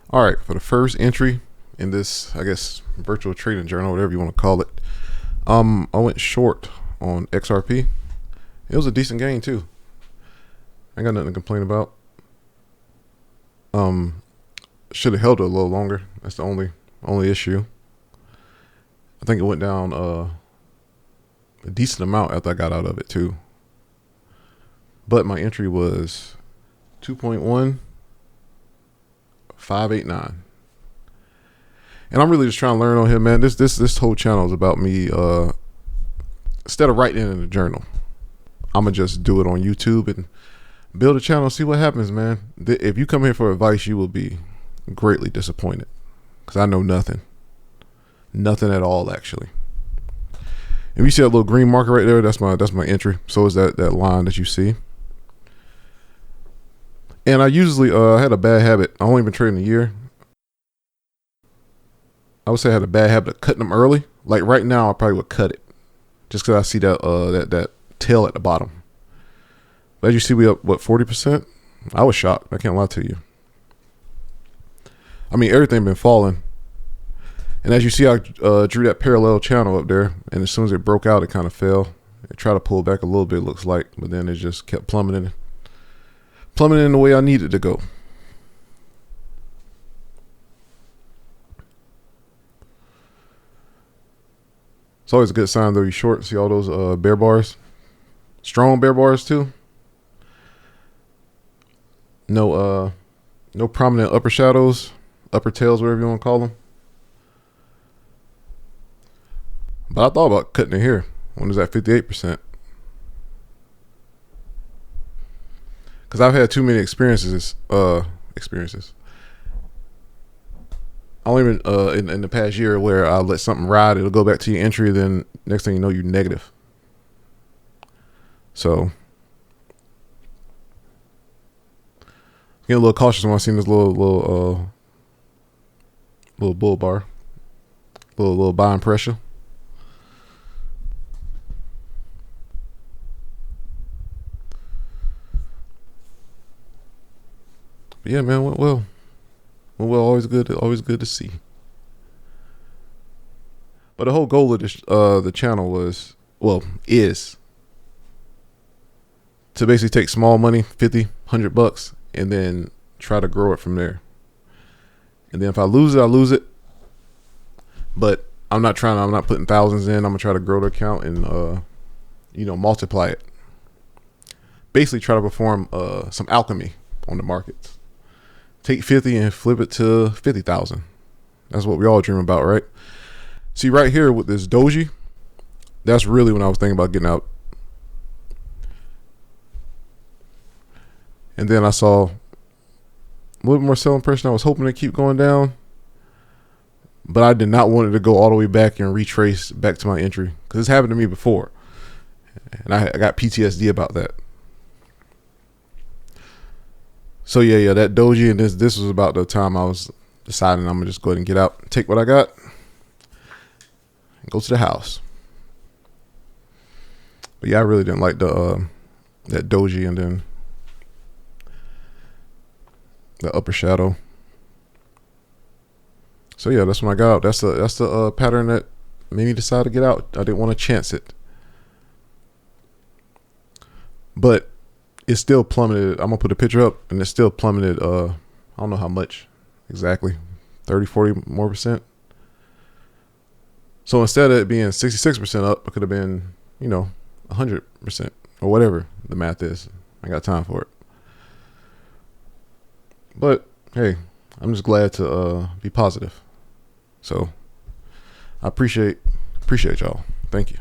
All right, for the first entry in this, I guess, virtual trading journal, whatever you want to call it, I went short on XRP. It was a decent gain too. I ain't got nothing to complain about. Should have held it a little longer. That's the only issue. I think it went down a decent amount after I got out of it too. But my entry was 2.1589. And I'm really just trying to learn on here, man. This whole channel is about me. Instead of writing it in a journal, I'm gonna just do it on YouTube and build a channel and see what happens, man. If you come here for advice, you will be greatly disappointed because I know nothing at all, actually. If you see that little green marker right there, that's my entry. So is that line that you see. And I usually had a bad habit. I only been trading a year. I would say I had a bad habit of cutting them early. Like right now, I probably would cut it just because I see that tail at the bottom. But as you see, we up what 40%. I was shocked. I can't lie to you. I mean, everything been falling. And as you see, I drew that parallel channel up there, and as soon as it broke out, it kind of fell. It tried to pull back a little bit, looks like, but then it just kept plummeting the way I needed to go. It's always a good sign though you're short. See all those bear bars, strong bear bars too. No prominent upper shadows, upper tails, whatever you want to call them. But I thought about cutting it here when it was at 58%. Because I've had too many experiences. Only been in the past year where I let something ride, it'll go back to your entry, then next thing you know, you're negative. So get a little cautious when I see this little bull bar, little buying pressure. But yeah, man, went well. Always good to see. But the whole goal of this, the channel is to basically take small money, 50, $100, and then try to grow it from there. And then if I lose it, I lose it. But I'm not putting thousands in. I'm gonna try to grow the account and multiply it. Basically try to perform some alchemy on the markets. Take 50 and flip it to 50,000. That's what we all dream about, right? See right here with this doji, that's really when I was thinking about getting out. And then I saw a little bit more selling pressure. I was hoping to keep going down, but I did not want it to go all the way back and retrace back to my entry because it's happened to me before, and I got PTSD about that. So yeah, that doji, and this was about the time I was deciding I'm gonna just go ahead and get out, take what I got, and go to the house. But yeah, I really didn't like that doji, and then the upper shadow. So yeah, that's when I got out. That's the pattern that made me decide to get out. I didn't want to chance it, but it still plummeted. I'm gonna put a picture up, and it still plummeted. I don't know how much exactly, 30, 40 more percent. So instead of it being 66% up, it could have been 100% or whatever the math is. I got time for it. But hey, I'm just glad to be positive. So I appreciate y'all. Thank you.